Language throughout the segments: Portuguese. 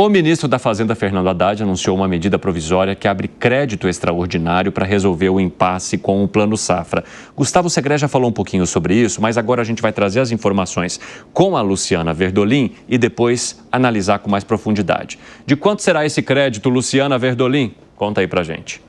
O ministro da Fazenda, Fernando Haddad, anunciou uma medida provisória que abre crédito extraordinário para resolver o impasse com o Plano Safra. Gustavo Segré já falou um pouquinho sobre isso, mas agora a gente vai trazer as informações com a Luciana Verdolim e depois analisar com mais profundidade. De quanto será esse crédito, Luciana Verdolim? Conta aí pra gente.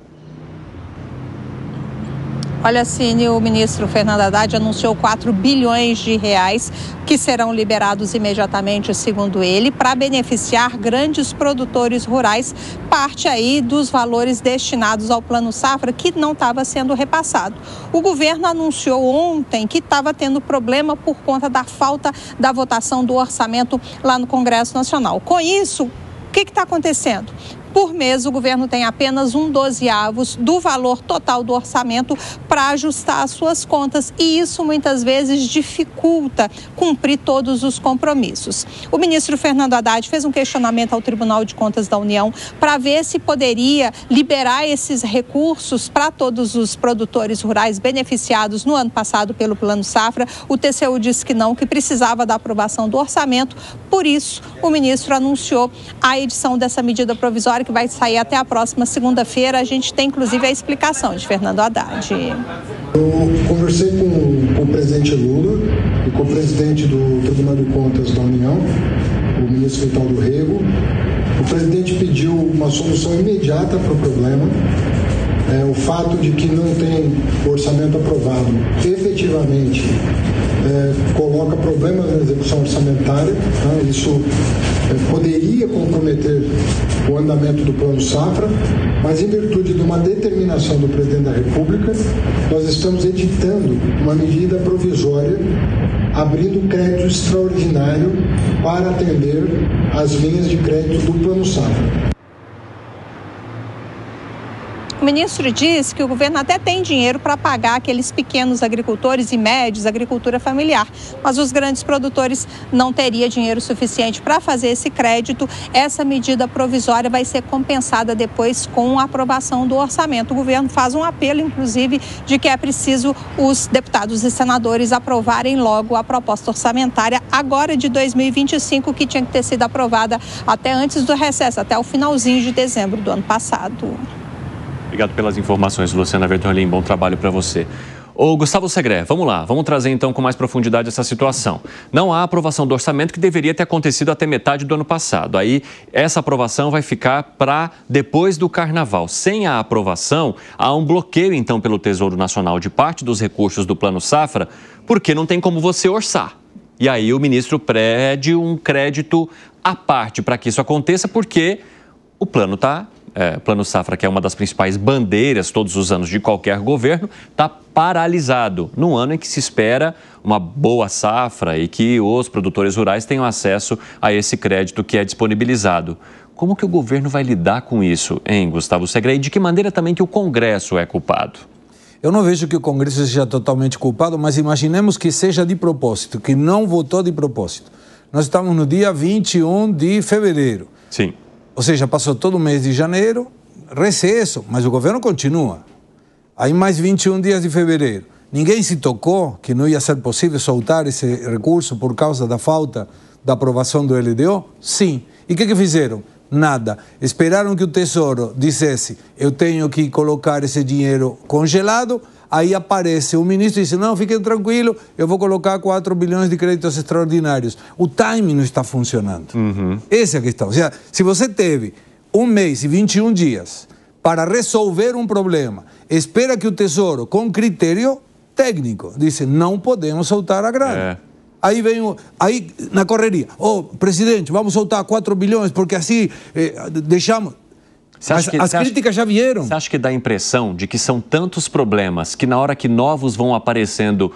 Olha, Cine, o ministro Fernando Haddad anunciou 4 bilhões de reais que serão liberados imediatamente, segundo ele, para beneficiar grandes produtores rurais, parte aí dos valores destinados ao Plano Safra, que não estava sendo repassado. O governo anunciou ontem que estava tendo problema por conta da falta da votação do orçamento lá no Congresso Nacional. Com isso, o que está acontecendo? Por mês, o governo tem apenas 1/12 do valor total do orçamento para ajustar as suas contas e isso muitas vezes dificulta cumprir todos os compromissos. O ministro Fernando Haddad fez um questionamento ao Tribunal de Contas da União para ver se poderia liberar esses recursos para todos os produtores rurais beneficiados no ano passado pelo Plano Safra. O TCU disse que não, que precisava da aprovação do orçamento. Por isso, o ministro anunciou a edição dessa medida provisória que vai sair até a próxima segunda-feira. A gente tem, inclusive, a explicação de Fernando Haddad. Eu conversei com o presidente Lula e com o presidente do Tribunal de Contas da União, o ministro Vitaldo Rego. O presidente pediu uma solução imediata para o problema. O fato de que não tem orçamento aprovado efetivamente coloca problemas na execução orçamentária. Isso poderia comprometer o andamento do Plano Safra, mas em virtude de uma determinação do presidente da República, nós estamos editando uma medida provisória abrindo crédito extraordinário para atender as linhas de crédito do Plano Safra. O ministro diz que o governo até tem dinheiro para pagar aqueles pequenos agricultores e médios, agricultura familiar, mas os grandes produtores não teriam dinheiro suficiente para fazer esse crédito. Essa medida provisória vai ser compensada depois com a aprovação do orçamento. O governo faz um apelo, inclusive, de que é preciso os deputados e senadores aprovarem logo a proposta orçamentária agora de 2025, que tinha que ter sido aprovada até antes do recesso, até o finalzinho de dezembro do ano passado. Obrigado pelas informações, Luciana Verdolim. Bom trabalho para você. Ô, Gustavo Segré, vamos lá. Vamos trazer então com mais profundidade essa situação. Não há aprovação do orçamento que deveria ter acontecido até metade do ano passado. Aí, essa aprovação vai ficar para depois do Carnaval. Sem a aprovação, há um bloqueio então pelo Tesouro Nacional de parte dos recursos do Plano Safra, porque não tem como você orçar. E aí o ministro pede um crédito à parte para que isso aconteça, porque o plano está... Plano Safra, que é uma das principais bandeiras todos os anos de qualquer governo, está paralisado no ano em que se espera uma boa safra e que os produtores rurais tenham acesso a esse crédito que é disponibilizado. Como que o governo vai lidar com isso, hein, Gustavo Segré? E de que maneira também que o Congresso é culpado? Eu não vejo que o Congresso seja totalmente culpado, mas imaginemos que seja de propósito, que não votou de propósito. Nós estamos no dia 21 de fevereiro. Sim. Ou seja, passou todo o mês de janeiro, recesso, mas o governo continua. Aí mais 21 dias de fevereiro. Ninguém se tocou que não ia ser possível soltar esse recurso por causa da falta da aprovação do LDO? Sim. E o que fizeram? Nada. Esperaram que o Tesouro dissesse: eu tenho que colocar esse dinheiro congelado. Aí aparece o ministro e diz: não, fiquem tranquilos, eu vou colocar 4 bilhões de créditos extraordinários. O timing não está funcionando. Essa é a questão. Ou seja, se você teve 1 mês e 21 dias para resolver um problema, espera que o Tesouro, com critério técnico, disse: não podemos soltar a grana. Aí vem aí na correria: presidente, vamos soltar 4 bilhões porque assim deixamos... As críticas já vieram. Você acha que dá a impressão de que são tantos problemas que na hora que novos vão aparecendo,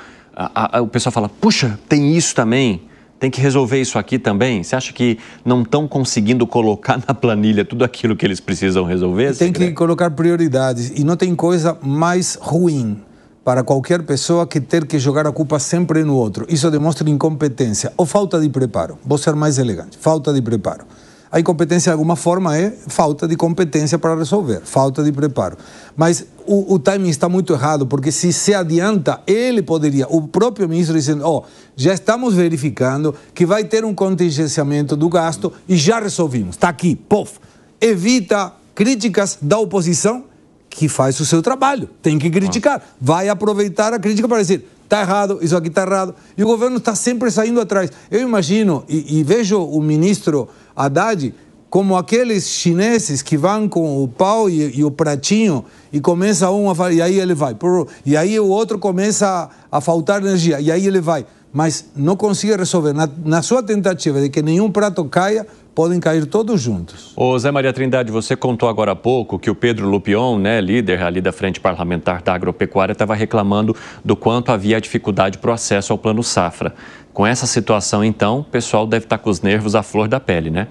o pessoal fala: puxa, tem isso também, tem que resolver isso aqui também? Você acha que não estão conseguindo colocar na planilha tudo aquilo que eles precisam resolver? Tem que colocar prioridades. E não tem coisa mais ruim para qualquer pessoa que ter que jogar a culpa sempre no outro. Isso demonstra incompetência ou falta de preparo. Vou ser mais elegante. Falta de preparo. A incompetência, de alguma forma, é falta de competência para resolver, falta de preparo. Mas o timing está muito errado, porque se adianta, ele poderia, o próprio ministro dizendo, já estamos verificando que vai ter um contingenciamento do gasto e já resolvimos. Está aqui, pof. Evita críticas da oposição, que faz o seu trabalho, tem que criticar. Vai aproveitar a crítica para dizer, está errado, isso aqui está errado. E o governo está sempre saindo atrás. Eu imagino e vejo o ministro Haddad como aqueles chineses que vão com o pau e o pratinho e começa um a falar, e aí ele vai. E aí o outro começa a faltar energia, e aí ele vai. Mas não consegue resolver. Na sua tentativa de que nenhum prato caia, podem cair todos juntos. Ô Zé Maria Trindade, você contou agora há pouco que o Pedro Lupion, líder ali da Frente Parlamentar da Agropecuária, estava reclamando do quanto havia dificuldade para o acesso ao Plano Safra. Com essa situação, então, o pessoal deve estar com os nervos à flor da pele, né?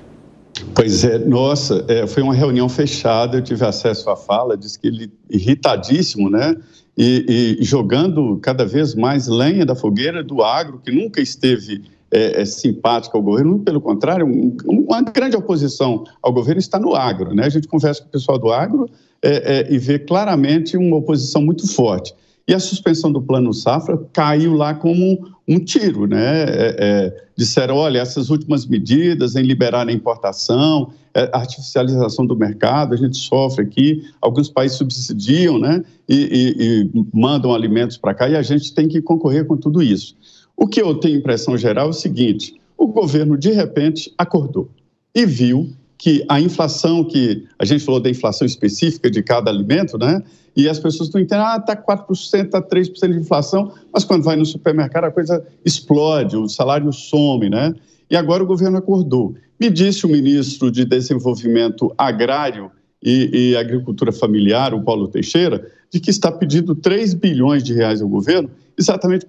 Pois é, nossa, foi uma reunião fechada, eu tive acesso à fala, disse que ele irritadíssimo, né? E jogando cada vez mais lenha da fogueira do agro, que nunca esteve simpática ao governo, pelo contrário, uma grande oposição ao governo está no agro, né? A gente conversa com o pessoal do agro e vê claramente uma oposição muito forte. E a suspensão do Plano Safra caiu lá como um tiro, né? Disseram, olha, essas últimas medidas em liberar a importação, a artificialização do mercado, a gente sofre aqui, alguns países subsidiam, né? E mandam alimentos para cá e a gente tem que concorrer com tudo isso. O que eu tenho impressão geral é o seguinte, o governo de repente acordou e viu que a inflação, que a gente falou da inflação específica de cada alimento, né? E as pessoas não entendem, está 4%, está 3% de inflação, mas quando vai no supermercado a coisa explode, o salário some, né? E agora o governo acordou. Me disse o ministro de Desenvolvimento Agrário e Agricultura Familiar, o Paulo Teixeira, de que está pedindo 3 bilhões de reais ao governo exatamente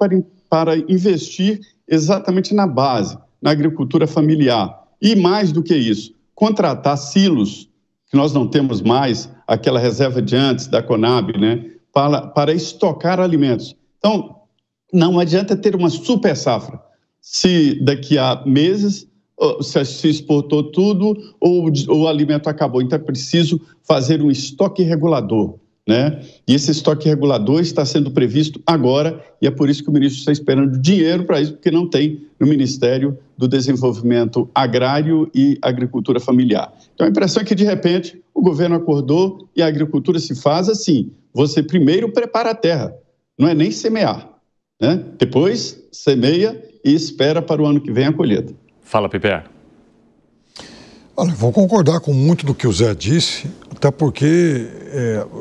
para investir exatamente na base, na agricultura familiar. E mais do que isso, contratar silos, que nós não temos mais, aquela reserva de antes da Conab, né, para estocar alimentos. Então, não adianta ter uma super safra se daqui a meses se exportou tudo ou o alimento acabou. Então, é preciso fazer um estoque regulador, né? E esse estoque regulador está sendo previsto agora e é por isso que o ministro está esperando dinheiro para isso, porque não tem no Ministério do Desenvolvimento Agrário e Agricultura Familiar. Então, a impressão é que, de repente, o governo acordou e a agricultura se faz assim. Você primeiro prepara a terra, não é nem semear, né? Depois semeia e espera para o ano que vem a colheita. Fala, Piper. Olha, vou concordar com muito do que o Zé disse, até porque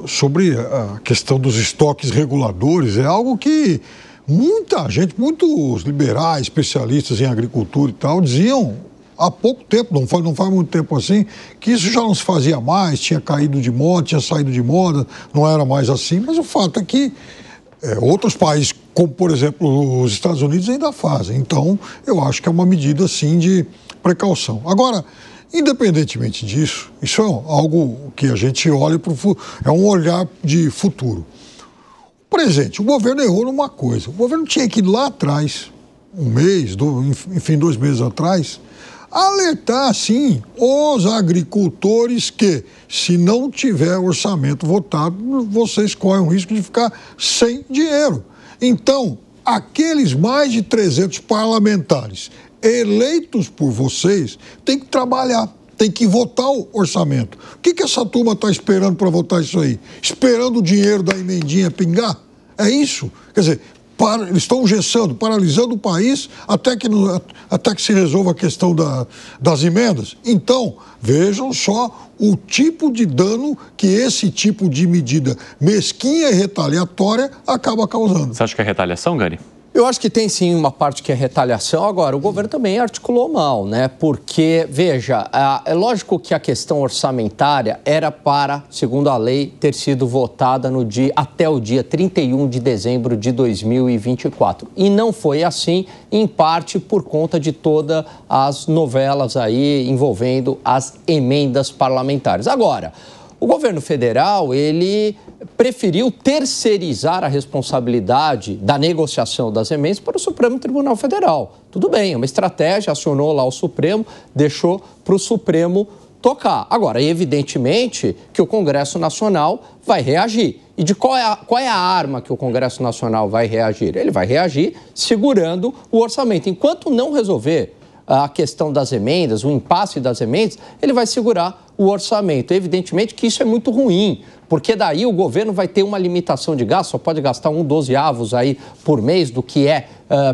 sobre a questão dos estoques reguladores é algo que muita gente, muitos liberais, especialistas em agricultura e tal, diziam há pouco tempo, não faz muito tempo assim, que isso já não se fazia mais, tinha caído de moda, tinha saído de moda, não era mais assim, mas o fato é que outros países, como por exemplo os Estados Unidos, ainda fazem. Então, eu acho que é uma medida, sim, de precaução. Agora, independentemente disso, isso é algo que a gente olha para o futuro, é um olhar de futuro. Presente, o governo errou numa coisa, o governo tinha que ir lá atrás, um mês, enfim, 2 meses atrás, alertar, sim, os agricultores que, se não tiver orçamento votado, vocês correm o risco de ficar sem dinheiro. Então, aqueles mais de 300 parlamentares eleitos por vocês têm que trabalhar, tem que votar o orçamento. O que essa turma está esperando para votar isso aí? Esperando o dinheiro da emendinha pingar? É isso? Quer dizer, eles estão engessando, paralisando o país até que se resolva a questão das emendas. Então, vejam só o tipo de dano que esse tipo de medida mesquinha e retaliatória acaba causando. Você acha que é retaliação, Gani? Eu acho que tem sim uma parte que é retaliação. Agora, o governo também articulou mal, né? Porque, veja, é lógico que a questão orçamentária era para, segundo a lei, ter sido votada até o dia 31 de dezembro de 2024. E não foi assim, em parte por conta de todas as novelas aí envolvendo as emendas parlamentares. Agora, o governo federal, ele preferiu terceirizar a responsabilidade da negociação das emendas para o Supremo Tribunal Federal. Tudo bem, é uma estratégia, acionou lá o Supremo, deixou para o Supremo tocar. Agora, evidentemente que o Congresso Nacional vai reagir. E de qual é a arma que o Congresso Nacional vai reagir? Ele vai reagir segurando o orçamento. Enquanto não resolver a questão das emendas, o impasse das emendas, ele vai segurar o orçamento. Evidentemente que isso é muito ruim, porque daí o governo vai ter uma limitação de gasto, só pode gastar 1/12 aí por mês do que é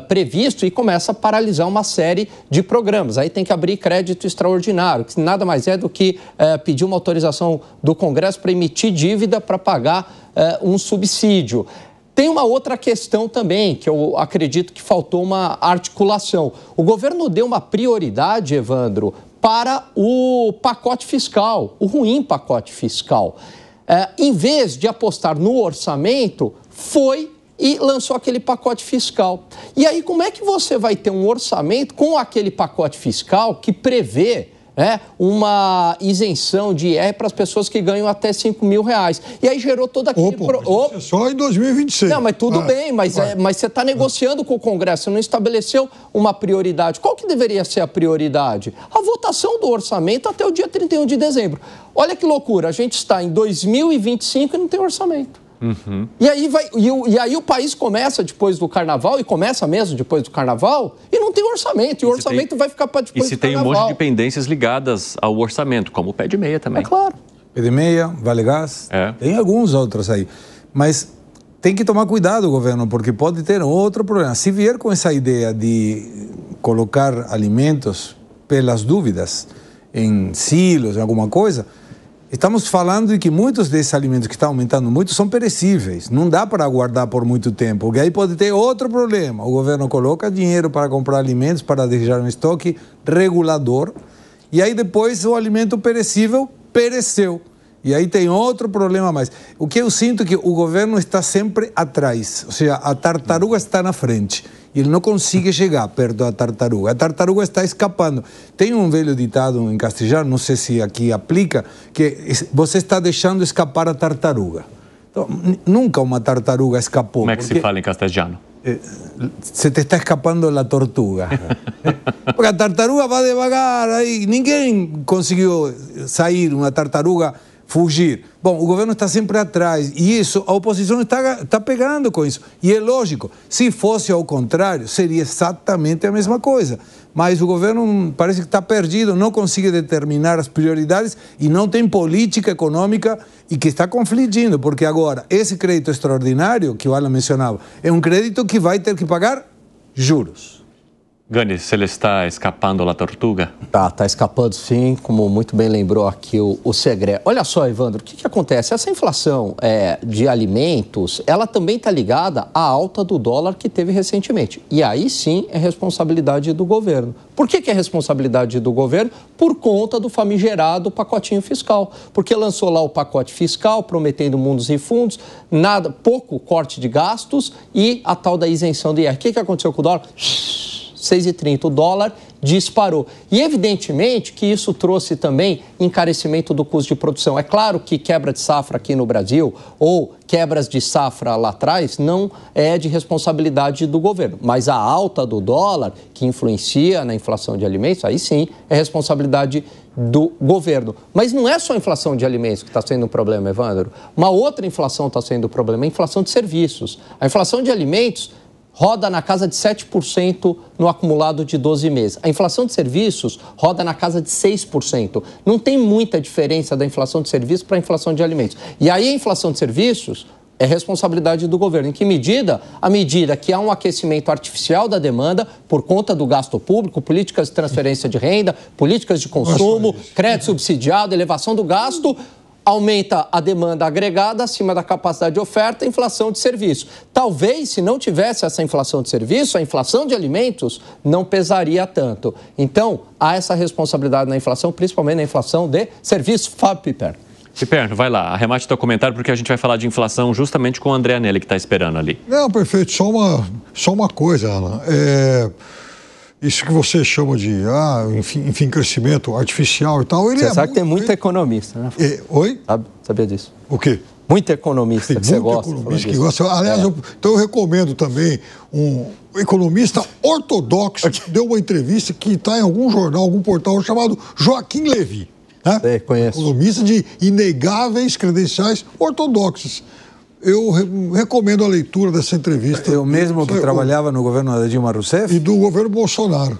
previsto e começa a paralisar uma série de programas. Aí tem que abrir crédito extraordinário, que nada mais é do que pedir uma autorização do Congresso para emitir dívida para pagar um subsídio. Tem uma outra questão também, que eu acredito que faltou uma articulação. O governo deu uma prioridade, Evandro, para o pacote fiscal, o ruim pacote fiscal. Em vez de apostar no orçamento, foi e lançou aquele pacote fiscal. E aí, como é que você vai ter um orçamento com aquele pacote fiscal que prevê uma isenção de IR para as pessoas que ganham até R$5 mil? E aí gerou todo aquele... Isso é só em 2026. Não, mas tudo bem, mas você está negociando com o Congresso, você não estabeleceu uma prioridade. Qual que deveria ser a prioridade? A votação do orçamento até o dia 31 de dezembro. Olha que loucura, a gente está em 2025 e não tem orçamento. Uhum. E aí o país começa depois do Carnaval, e começa mesmo depois do Carnaval, e não tem orçamento, e o orçamento vai ficar para depois do Carnaval. E se tem um monte de pendências ligadas ao orçamento, como o pé de meia também. É claro. Pé de meia, Vale Gás, tem alguns outros aí. Mas tem que tomar cuidado o governo, porque pode ter outro problema. Se vier com essa ideia de colocar alimentos pelas dúvidas em silos, em alguma coisa... Estamos falando de que muitos desses alimentos que estão aumentando muito são perecíveis. Não dá para guardar por muito tempo, porque aí pode ter outro problema. O governo coloca dinheiro para comprar alimentos, para deixar um estoque regulador, e aí depois o alimento perecível pereceu. E aí tem outro problema mais. O que eu sinto é que o governo está sempre atrás, ou seja, a tartaruga está na frente. E ele não consegue chegar perto da tartaruga. A tartaruga está escapando. Tem um velho ditado em castelhano, não sei se aqui aplica, que você está deixando escapar a tartaruga. Então, nunca uma tartaruga escapou. Como é que se fala em castelhano? Se te está escapando a tortuga. Porque a tartaruga vai devagar, aí ninguém conseguiu sair, uma tartaruga fugir. Bom, o governo está sempre atrás e isso, a oposição está pegando com isso. E é lógico, se fosse ao contrário, seria exatamente a mesma coisa. Mas o governo parece que está perdido, não consegue determinar as prioridades e não tem política econômica e que está conflitindo, porque agora, esse crédito extraordinário que o Alan mencionava, é um crédito que vai ter que pagar juros. Gani, se ele está escapando da tortuga? Tá escapando sim, como muito bem lembrou aqui o Segré. Olha só, Evandro, o que acontece? Essa inflação de alimentos, ela também está ligada à alta do dólar que teve recentemente. E aí sim é responsabilidade do governo. Por que é responsabilidade do governo? Por conta do famigerado pacotinho fiscal. Porque lançou lá o pacote fiscal, prometendo mundos e fundos, pouco corte de gastos e a tal da isenção do IR. O que aconteceu com o dólar? 6,30, o dólar disparou. E evidentemente que isso trouxe também encarecimento do custo de produção. É claro que quebra de safra aqui no Brasil ou quebras de safra lá atrás não é de responsabilidade do governo. Mas a alta do dólar, que influencia na inflação de alimentos, aí sim é responsabilidade do governo. Mas não é só a inflação de alimentos que está sendo um problema, Evandro. Uma outra inflação está sendo um problema, a inflação de serviços. A inflação de alimentos roda na casa de 7% no acumulado de 12 meses. A inflação de serviços roda na casa de 6%. Não tem muita diferença da inflação de serviços para a inflação de alimentos. E aí a inflação de serviços é responsabilidade do governo. Em que medida? À medida que há um aquecimento artificial da demanda por conta do gasto público, políticas de transferência de renda, políticas de consumo, crédito subsidiado, elevação do gasto, aumenta a demanda agregada acima da capacidade de oferta, inflação de serviço. Talvez, se não tivesse essa inflação de serviço, a inflação de alimentos não pesaria tanto. Então, há essa responsabilidade na inflação, principalmente na inflação de serviço. Fábio Piperno. Piperno, vai lá, arremate teu comentário, porque a gente vai falar de inflação justamente com o André Anelli, que está esperando ali. Não, perfeito. Só uma coisa, Alan. Isso que você chama de, enfim, crescimento artificial e tal, ele Você sabe que tem muito economista, né? Oi? Sabia disso? O quê? Muito economista que você gosta. Economista que gosta. Aliás, então eu recomendo também um economista ortodoxo que deu uma entrevista que está em algum jornal, algum portal chamado Joaquim Levy. Né? Sei, conheço. Economista de inegáveis credenciais ortodoxos. Eu recomendo a leitura dessa entrevista. Eu mesmo que trabalhava no governo da Dilma Rousseff? E do governo Bolsonaro.